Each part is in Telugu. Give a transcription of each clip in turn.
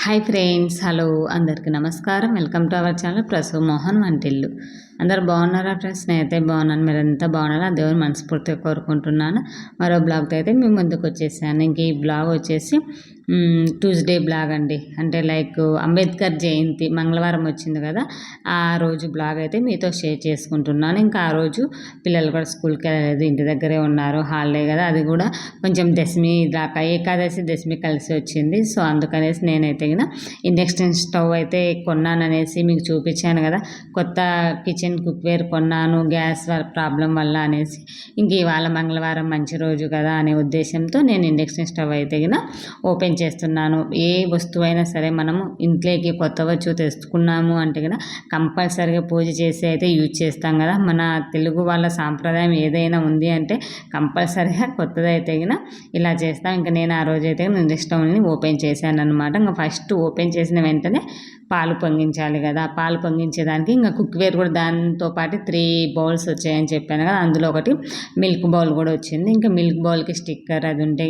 హాయ్ ఫ్రెండ్స్, హలో అందరికీ నమస్కారం. Welcome to our channel Prasu Mohan వంటిల్లు. అందరు బాగున్నారా ఫ్రెండ్స్? నేనైతే బాగున్నాను. మీరంతా బాగున్నారా? దేవుని మనస్ఫూర్తిగా కోరుకుంటున్నాను. మరో బ్లాగ్తో అయితే మీ ముందుకు వచ్చేసాను. ఇంక ఈ బ్లాగ్ వచ్చేసి ట్యూస్డే బ్లాగ్ అండి. అంటే లైక్ అంబేద్కర్ జయంతి మంగళవారం వచ్చింది కదా, ఆ రోజు బ్లాగ్ అయితే మీతో షేర్ చేసుకుంటున్నాను. ఇంకా ఆ రోజు పిల్లలు కూడా స్కూల్కి వెళ్ళలేదు, ఇంటి దగ్గరే ఉన్నారు. హాలిడే కదా, అది కూడా కొంచెం దశమి దాకా, ఏకాదశి దశమి కలిసి వచ్చింది. సో అందుకనేసి నేనైతే ఇండక్షన్ స్టవ్ అయితే కొన్నాను అనేసి మీకు చూపించాను కదా, కొత్త కిచెన్ కుక్వేర్ కొన్నాను గ్యాస్ ప్రాబ్లం వల్ల అనేసి. ఇంక ఇవాళ మంగళవారం మంచి రోజు కదా అనే ఉద్దేశంతో నేను ఇండక్షన్ స్టవ్ అయితే ఓపెన్ చేస్తున్నాను. ఏ వస్తువైనా సరే మనము ఇంట్లోకి కొత్త వస్తువు తెచ్చుకున్నాము అంటే కంపల్సరీగా పూజ చేసి అయితే యూజ్ చేస్తాం కదా. మన తెలుగు వాళ్ళ సాంప్రదాయం ఏదైనా ఉంది అంటే కంపల్సరీగా కొత్తది అయితే ఇలా చేస్తాం. ఇంకా నేను ఆ రోజు అయితే ఇండక్షన్ స్టవ్ని ఓపెన్ చేశాను అనమాట. ఇంకా ఫస్ట్ ఓపెన్ చేసిన వెంటనే పాలు పొంగించాలి కదా, పాలు పొంగించేదానికి ఇంకా కుక్వేర్ కూడా దాంతో పాటు 3 బౌల్స్ వచ్చాయని చెప్పాను కదా, అందులో ఒకటి మిల్క్ బౌల్ కూడా వచ్చింది. ఇంకా మిల్క్ బౌల్కి స్టిక్కర్ అది ఉంటే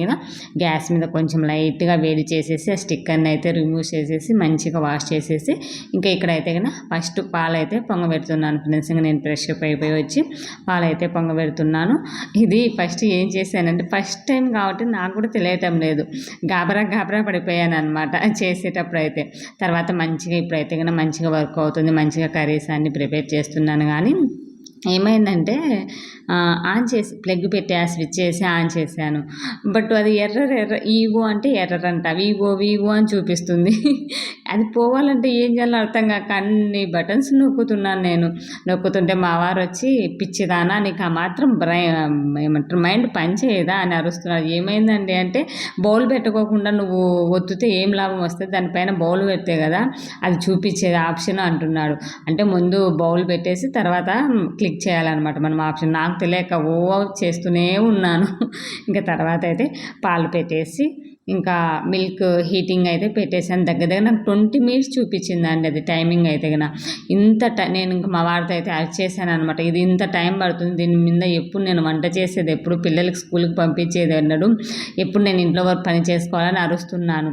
గ్యాస్ మీద కొంచెం లైట్గా వేడి చేసేసి ఆ స్టిక్కర్ని అయితే రిమూవ్ చేసేసి మంచిగా వాష్ చేసేసి ఇంకా ఇక్కడైతే ఫస్ట్ పాలు అయితే పొంగబెడుతున్నాను ఫ్రెండ్స్. ఇంకా నేను ఫ్రెష్ అప్ అయిపోయి వచ్చి పాలు అయితే పొంగబెడుతున్నాను. ఇది ఫస్ట్ ఏం చేశానంటే, ఫస్ట్ టైం కాబట్టి నాకు కూడా తెలియటం లేదు, గాబరా పడిపోయాను అనమాట చేసేటప్పుడు అయితే. తర్వాత మంచిగా ఇప్పుడైతే మంచిగా వర్క్ అవుతుంది, మంచిగా కర్రీస్ అన్ని ప్రిపేర్ చేస్తున్నాను. కానీ ఏమైందంటే ఆన్ చేసి ప్లగ్ పెట్టి ఆ స్విచ్ చేసి ఆన్ చేశాను. బట్ అది ఎర్రర్ ఈవో అంటే ఎర్రర్ అంట, వివో అని చూపిస్తుంది. అది పోవాలంటే ఏం చేయాలో అర్థం కాక అన్ని బటన్స్ నొక్కుతున్నాను నేను. నొక్కుతుంటే మా వారు వచ్చి, పిచ్చిదానా నీకు ఆ మాత్రం ఏమంటారు మైండ్ పనిచేయదా అని అరుస్తున్నారు. ఏమైందండి అంటే, బౌల్ పెట్టుకోకుండా నువ్వు ఒత్తితే ఏం లాభం వస్తుంది, దానిపైన బౌల్ పెడితే కదా అది చూపించేది ఆప్షన్ అంటున్నాడు. అంటే ముందు బౌల్ పెట్టేసి తర్వాత క్లిక్ చేయాలన్నమాట మనం ఆప్షన్. నాకు తెలియక చేస్తూనే ఉన్నాను. ఇంకా తర్వాత అయితే పాలు పెట్టేసి ఇంకా మిల్క్ హీటింగ్ అయితే పెట్టేసాను. దగ్గర నాకు 20 మినిట్స్ చూపించిందండి అది టైమింగ్ అయితే ఇంత నేను ఇంకా మా వారితో అయితే చేశాను అనమాట. ఇది ఇంత టైం పడుతుంది, దీని మీద ఎప్పుడు నేను వంట చేసేది, ఎప్పుడు పిల్లలకి స్కూల్కి పంపించేది అన్నాడు, ఎప్పుడు నేను ఇంట్లో వరకు పని చేసుకోవాలని అరుస్తున్నాను.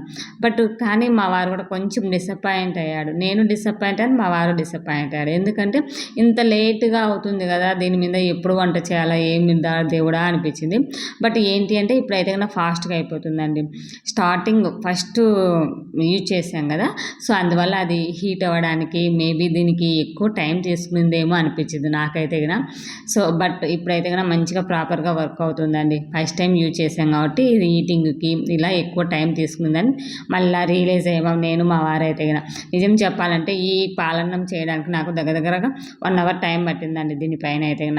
కానీ మా వారు కూడా కొంచెం డిసప్పాయింట్ అయ్యాడు. నేను డిసప్పాయింట్ అయ్యాను, మా వారు డిసప్పాయింట్ అయ్యాడు. ఎందుకంటే ఇంత లేట్గా అవుతుంది కదా, దీని మీద ఎప్పుడు వంట చేయాలా, ఏమి దేవుడా అనిపించింది. బట్ ఏంటి అంటే ఇప్పుడైతే ఫాస్ట్గా అయిపోతుందండి. స్టార్టింగ్ ఫస్ట్ యూజ్ చేసాం కదా, సో అందువల్ల అది హీట్ అవ్వడానికి మేబీ దీనికి ఎక్కువ టైం తీసుకుందేమో అనిపించింది నాకైతే సో బట్ ఇప్పుడైతే మంచిగా ప్రాపర్గా వర్క్ అవుతుందండి. ఫస్ట్ టైం యూజ్ చేసాం కాబట్టి ఇది హీటింగ్కి ఇలా ఎక్కువ టైం తీసుకుందని మళ్ళీ రియలైజ్ అయ్యాము నేను మా వారైతే నిజం చెప్పాలంటే ఈ పాలన్నం చేయడానికి నాకు దగ్గరగా 1 అవర్ టైం పట్టిందండి దీనిపైన అయితే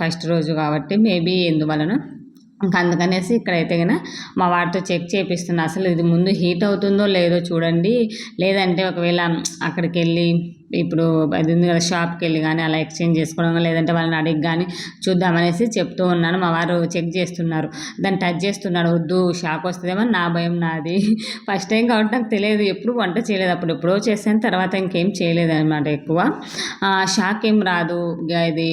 ఫస్ట్ రోజు కాబట్టి మేబీ ఎందువలన. ఇంకా అందుకనేసి ఇక్కడైతే మా వాటితో చెక్ చేపిస్తున్నా, అసలు ఇది ముందు హీట్ అవుతుందో లేదో చూడండి, లేదంటే ఒకవేళ అక్కడికి వెళ్ళి ఇప్పుడు అది ఉంది కదా షాప్కి వెళ్ళి కానీ అలా ఎక్స్చేంజ్ చేసుకోవడం, లేదంటే వాళ్ళని అడిగి కానీ చూద్దామనేసి చెప్తూ ఉన్నాను. మా వారు చెక్ చేస్తున్నారు, దాన్ని టచ్ చేస్తున్నాడు. వద్దు షాక్ వస్తుందేమో నా భయం నాది. ఫస్ట్ టైం కాబట్టి నాకు తెలియదు, ఎప్పుడు వంట చేయలేదు, అప్పుడు ఎప్పుడో చేశాను, తర్వాత ఇంకేం చేయలేదు అనమాట. ఎక్కువ షాక్ ఏం రాదు. ఇది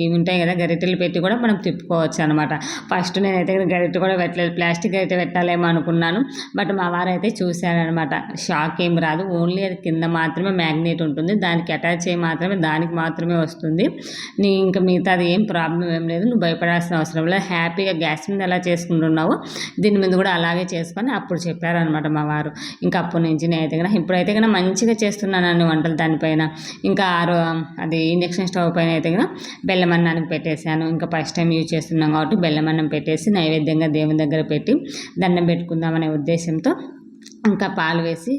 ఇవి ఉంటాయి కదా గరిటెలు పెట్టి కూడా మనం తిప్పుకోవచ్చు అనమాట. ఫస్ట్ నేనైతే గరిటె కూడా పెట్టలేదు, ప్లాస్టిక్ గరిటె పెట్టాలేమో అనుకున్నాను. బట్ మా వారైతే చూశారనమాట, షాక్ ఏం రాదు, ఓన్లీ అది కింద మాత్రమే మ్యాగ్నెట్ ఉంటుంది, దానికి అటాచ్ అయ్యి మాత్రమే దానికి మాత్రమే వస్తుంది. ఇంకా మిగతా అది ఏం ప్రాబ్లం ఏం లేదు, నువ్వు భయపడాల్సిన అవసరం లేదు, హ్యాపీగా గ్యాస్ మీద ఎలా చేసుకుంటున్నావో దీని మీద కూడా అలాగే చేసుకొని అప్పుడు చెప్పారనమాట మా వారు. ఇంకా అప్పటి నుంచి నేనైతే ఇప్పుడైతే మంచిగా చేస్తున్నాను అన్ని వంటలు దానిపైన. ఇంకా అది ఇండక్షన్ స్టవ్ పైన అయితే బెల్లం అన్నానికి పెట్టేశాను. ఇంకా ఫస్ట్ టైం యూజ్ చేస్తున్నాం కాబట్టి బెల్లం అన్నం పెట్టేసి నైవేద్యంగా దేవుని దగ్గర పెట్టి దండం పెట్టుకుందామనే ఉద్దేశంతో ఇంకా పాలు వేసి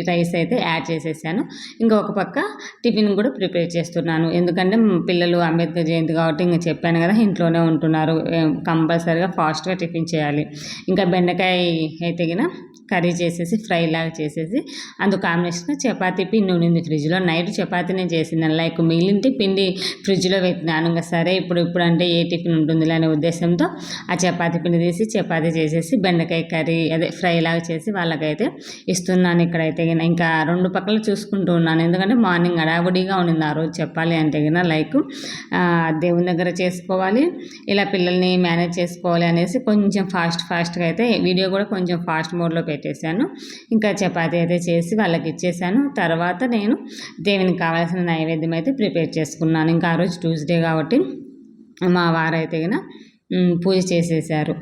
రైస్ అయితే యాడ్ చేసేసాను. ఇంకా ఒక పక్క టిఫిన్ కూడా ప్రిపేర్ చేస్తున్నాను. ఎందుకంటే పిల్లలు అంబేద్కర్ జయంతి కాబట్టి ఇంకా చెప్పాను కదా ఇంట్లోనే ఉంటున్నారు, కంపల్సరీగా ఫాస్ట్గా టిఫిన్ చేయాలి. ఇంకా బెండకాయ అయితే కర్రీ చేసేసి ఫ్రై లాగా చేసేసి అందుకు కాంబినేషన్గా చపాతీ పిండి ఉండింది ఫ్రిడ్జ్లో, నైట్ చపాతీనే చేసిందాను. లైక్ మిగిలింటి పిండి ఫ్రిడ్జ్లో పెట్టినాను. ఇంకా సరే ఇప్పుడు అంటే ఏ టిఫిన్ ఉంటుంది అనే ఉద్దేశంతో ఆ చపాతీ పిండి తీసి చపాతీ చేసేసి బెండకాయ కర్రీ అదే ఫ్రై లాగా చేసి వాళ్ళకైతే ఇస్తున్నాను. ఇక్కడైతే అయితే గిన ఇంకా 2 పక్కల చూసుకుంటూ ఉన్నాను. ఎందుకంటే మార్నింగ్ హడావుడిగా ఉండింది ఆ రోజు చెప్పాలి అంటే గిన లైక్ దేవుని దగ్గర చేసుకోవాలి, ఇలా పిల్లల్ని మేనేజ్ చేసుకోవాలి అనేసి కొంచెం ఫాస్ట్గా అయితే వీడియో కూడా కొంచెం ఫాస్ట్ మోడ్లో పెట్టేశాను. ఇంకా చపాతీ అయితే చేసి వాళ్ళకి ఇచ్చేసాను. తర్వాత నేను దేవునికి కావాల్సిన నైవేద్యం అయితే ప్రిపేర్ చేసుకున్నాను. ఇంకా ఆ రోజు ట్యూస్డే కాబట్టి మా వారైతే గిన పూజ చేసేసారు.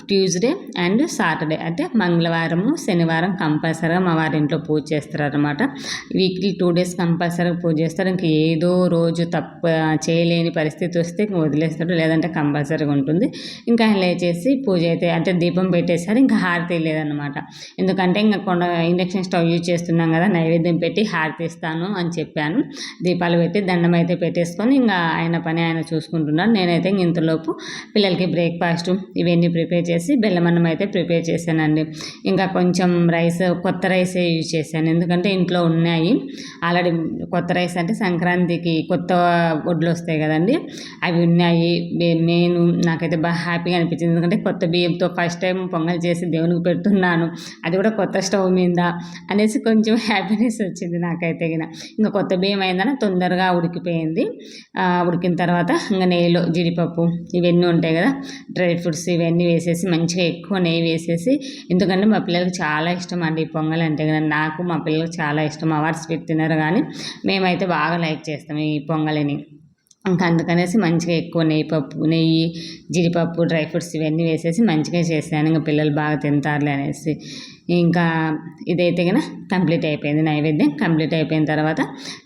ట్యూస్డే అండ్ సాటర్డే అంటే మంగళవారము శనివారం కంపల్సరీగా మా వారి ఇంట్లో పూజ చేస్తారనమాట. వీక్లీ 2 days కంపల్సరీగా పూజ చేస్తారు. ఇంక ఏదో రోజు చేయలేని పరిస్థితి వస్తే వదిలేస్తాడు, లేదంటే కంపల్సరీగా ఉంటుంది. ఇంకా లేచేసి పూజ అయితే అంటే దీపం పెట్టేశారు. ఇంకా హారతి లేదనమాట. ఎందుకంటే ఇంకా ఇండక్షన్ స్టవ్ యూజ్ చేస్తున్నాం కదా, నైవేద్యం పెట్టి హారతి ఇస్తాను అని చెప్పాను. దీపాలు పెట్టి దండం అయితే పెట్టేసుకొని ఇంకా ఆయన పని ఆయన చూసుకుంటున్నాడు. నేనైతే ఇంతలోపు పిల్లలకి బ్రేక్ఫాస్ట్ ఇవన్నీ ప్రిపేర్ చేసి బెల్లమన్నం అయితే ప్రిపేర్ చేశానండి. ఇంకా కొంచెం కొత్త రైసే యూజ్ చేశాను. ఎందుకంటే ఇంట్లో ఉన్నాయి ఆల్రెడీ. కొత్త రైస్ అంటే సంక్రాంతికి కొత్త వడ్లు వస్తాయి కదండి, అవి ఉన్నాయి. నేను నాకైతే బాగా హ్యాపీగా అనిపించింది. ఎందుకంటే కొత్త బియ్యంతో ఫస్ట్ టైం పొంగల్ చేసి దేవునికి పెడుతున్నాను, అది కూడా కొత్త స్టవ్ మీద అనేసి కొంచెం హ్యాపీనెస్ వచ్చింది నాకైతే. ఇంకా కొత్త బియ్యం అయిందని తొందరగా ఉడికిపోయింది. ఉడికిన తర్వాత ఇంకా నెయ్యిలో జీడిపప్పు ఇవన్నీ ఉంటాయి కదా, డ్రై ఫ్రూట్స్ ఇవన్నీ వేసేసి మంచిగా ఎక్కువ నెయ్యి వేసేసి, ఎందుకంటే మా పిల్లలకి చాలా ఇష్టం అండి ఈ పొంగల్ అంటే కదా. నాకు మా పిల్లలకి చాలా ఇష్టం. మా వారు స్వీట్ తినరు కానీ మేమైతే బాగా లైక్ చేస్తాం ఈ పొంగలిని. ఇంకా అందుకనేసి మంచిగా ఎక్కువ నెయ్యి జీడిపప్పు డ్రై ఫ్రూట్స్ ఇవన్నీ వేసేసి మంచిగా చేశాను. ఇంకా పిల్లలు బాగా తింటారులే అనేసి ఇంకా ఇదైతే కనుక కంప్లీట్ అయిపోయింది. నైవేద్యం కంప్లీట్ అయిపోయిన తర్వాత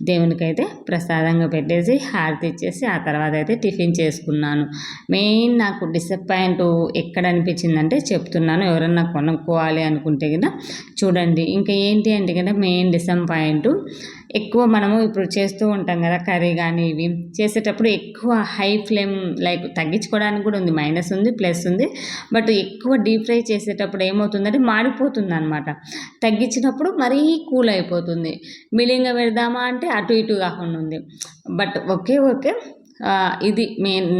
దేవునికైతే ప్రసాదంగా పెట్టేసి హారతి ఇచ్చేసి ఆ తర్వాత అయితే టిఫిన్ చేసుకున్నాను. మెయిన్ నాకు డిసప్పాయింట్ ఎక్కడ అనిపించిందంటే చెప్తున్నాను, ఎవరన్నా కొనుక్కోవాలి అనుకుంటే కనుక చూడండి. ఇంకా ఏంటి అంటే కనుక మెయిన్ డిసప్పాయింట్ ఎక్కువ మనము ఇప్పుడు చేస్తూ ఉంటాం కదా కర్రీ కానీ ఇవి చేసేటప్పుడు ఎక్కువ హై ఫ్లేమ్ లైక్ తగ్గించుకోవడానికి కూడా ఉంది, మైనస్ ఉంది ప్లస్ ఉంది. బట్ ఎక్కువ డీప్ ఫ్రై చేసేటప్పుడు ఏమవుతుందంటే మాడిపోతుంది అనమాట. తగ్గించినప్పుడు మరీ కూల్ అయిపోతుంది. మీడియంగా పెడదామా అంటే అటు ఇటు కాకుండా ఉంది. బట్ ఓకే ఇది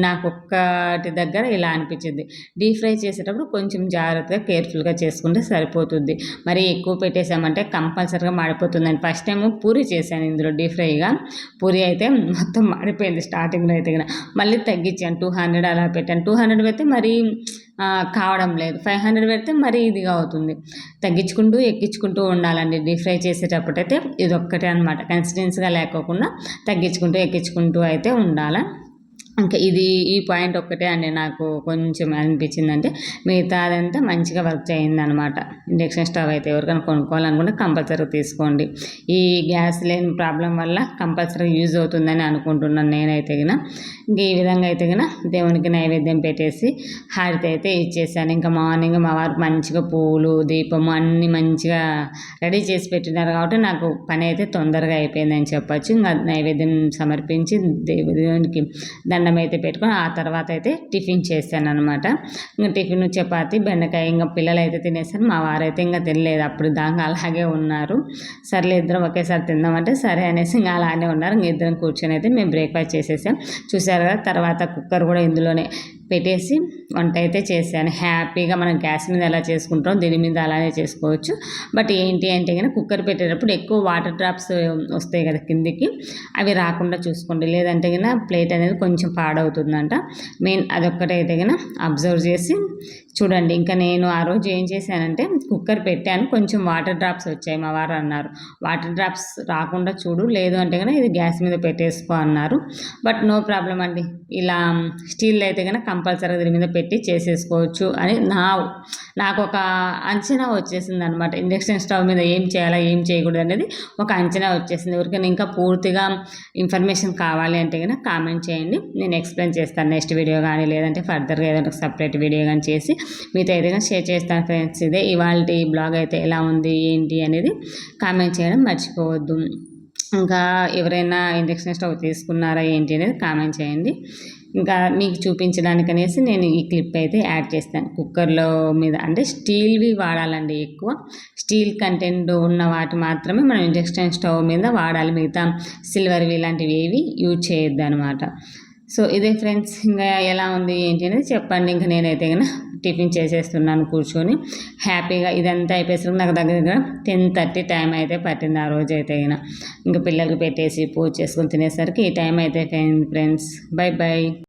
నాకు ఒక్కటి దగ్గర ఇలా అనిపించింది. డీప్ ఫ్రై చేసేటప్పుడు కొంచెం జాగ్రత్తగా కేర్ఫుల్గా చేసుకుంటే సరిపోతుంది. మరి ఎక్కువ పెట్టేసామంటే కంపల్సరీగా మాడిపోతుందని ఫస్ట్ టైం పూరి చేశాను ఇందులో డీప్ ఫ్రైగా. పూరి అయితే మొత్తం మాడిపోయింది స్టార్టింగ్లో అయితే కనుక. మళ్ళీ తగ్గించాను 200 అలా పెట్టాను. 200 పెడితే మరీ కావడం లేదు, 500 పెడితే మరీ ఇదిగా అవుతుంది. తగ్గించుకుంటూ ఎక్కించుకుంటూ ఉండాలండి డీప్ ఫ్రై చేసేటప్పుడు అయితే. ఇది ఒక్కటే అనమాట, కన్సిస్టెన్సీగా లేకోకుండా తగ్గించుకుంటూ ఎక్కించుకుంటూ అయితే ఉండాలి. ఇంకా ఈ పాయింట్ ఒక్కటే అండి నాకు కొంచెం అనిపించిందంటే, మిగతా అదంతా మంచిగా వర్క్ అయిందనమాట. ఇండక్షన్ స్టవ్ అయితే ఎవరికైనా కొనుక్కోవాలనుకుంటే కంపల్సరీ తీసుకోండి. ఈ గ్యాస్ లేని ప్రాబ్లం వల్ల కంపల్సరీ యూజ్ అవుతుందని అనుకుంటున్నాను నేనైతే గిన. ఇంక ఈ విధంగా అయితే గిన దేవునికి నైవేద్యం పెట్టేసి హారతి అయితే ఇచ్చేసాను. ఇంకా మార్నింగ్ మా వారు మంచిగా పూలు దీపము అన్నీ మంచిగా రెడీ చేసి పెట్టినారు కాబట్టి నాకు పని అయితే తొందరగా అయిపోయిందని చెప్పచ్చు. ఇంకా నైవేద్యం సమర్పించి దేవునికి దండం అయితే పెట్టుకొని ఆ తర్వాత అయితే టిఫిన్ చేశాను అనమాట. ఇంకా టిఫిన్ చపాతి బెండకాయ ఇంకా పిల్లలు అయితే తినేసారు. మా వారైతే ఇంకా తినలేదు, అప్పుడు దాకా అలాగే ఉన్నారు. సర్లే ఇద్దరం ఒకేసారి తిందామంటే సరే అనేసి ఇంకా అలానే ఉన్నారు. ఇంక ఇద్దరం కూర్చొని అయితే మేము బ్రేక్ఫాస్ట్ చేసేసాం. చూసారు కదా, తర్వాత కుక్కర్ కూడా ఇందులోనే పెట్టేసి వంట అయితే చేశాను. హ్యాపీగా మనం గ్యాస్ మీద ఎలా చేసుకుంటాం దీని మీద అలానే చేసుకోవచ్చు. బట్ ఏంటి అంటే కనుక కుక్కర్ పెట్టేటప్పుడు ఎక్కువ వాటర్ డ్రాప్స్ వస్తాయి కదా కిందికి, అవి రాకుండా చూసుకోండి. లేదంటే కనుక ప్లేట్ అనేది కొంచెం పాడవుతుందంట. మెయిన్ అదొక్కటైతే కనుక అబ్జర్వ్ చేసి చూడండి. ఇంకా నేను ఆ రోజు ఏం చేశానంటే కుక్కర్ పెట్టాను, కొంచెం వాటర్ డ్రాప్స్ వచ్చాయి. మా వారు అన్నారు వాటర్ డ్రాప్స్ రాకుండా చూడు, లేదు అంటే కనుక ఇది గ్యాస్ మీద పెట్టేసుకో అన్నారు. బట్ నో ప్రాబ్లం అండి, ఇలా స్టీల్ అయితే కనుక కంపల్సరీగా దీని మీద పెట్టి చేసేసుకోవచ్చు అని నాకు ఒక అంచనా వచ్చేసింది అనమాట. ఇండక్షన్ స్టవ్ మీద ఏం చేయాలా ఏం చేయకూడదు అనేది ఒక అంచనా వచ్చేసింది. ఎవరికైనా ఇంకా పూర్తిగా ఇన్ఫర్మేషన్ కావాలి అంటే కనుక కామెంట్ చేయండి, నేను ఎక్స్ప్లెయిన్ చేస్తాను నెక్స్ట్ వీడియో కానీ, లేదంటే ఫర్దర్గా ఏదైనా సపరేట్ వీడియో కానీ చేసి మీతో ఏదైనా షేర్ చేస్తాను ఫ్రెండ్స్. ఇదే ఇవాళ బ్లాగ్ అయితే ఎలా ఉంది ఏంటి అనేది కామెంట్ చేయడం మర్చిపోవద్దు. ఇంకా ఎవరైనా ఇండక్షన్ స్టవ్ తీసుకున్నారా ఏంటి అనేది కామెంట్ చేయండి. ఇంకా మీకు చూపించడానికి అనేసి నేను ఈ క్లిప్ అయితే యాడ్ చేస్తాను. కుక్కర్లో మీద అంటే స్టీల్వి వాడాలండి, ఎక్కువ స్టీల్ కంటెంట్ ఉన్న వాటి మాత్రమే మనం ఇండక్షన్ స్టవ్ మీద వాడాలి. మిగతా సిల్వర్వి ఇలాంటివి ఏవి యూజ్ చేయొద్దు అనమాట. సో ఇదే ఫ్రెండ్స్, ఇంకా ఎలా ఉంది ఏంటి అనేది చెప్పండి. ఇంకా నేనైతే కన్నా టిఫిన్ చేసేస్తున్నాను కూర్చొని హ్యాపీగా. ఇదంతా అయిపోయేసరికి నాకు దగ్గర 10:30 టైం అయితే పట్టింది ఆ రోజు అయితే కన్నా. ఇంకా పిల్లలకి పెట్టేసి పూజ చేసుకొని తినేసరికి ఈ టైం అయితే ఫ్రెండ్స్. By by.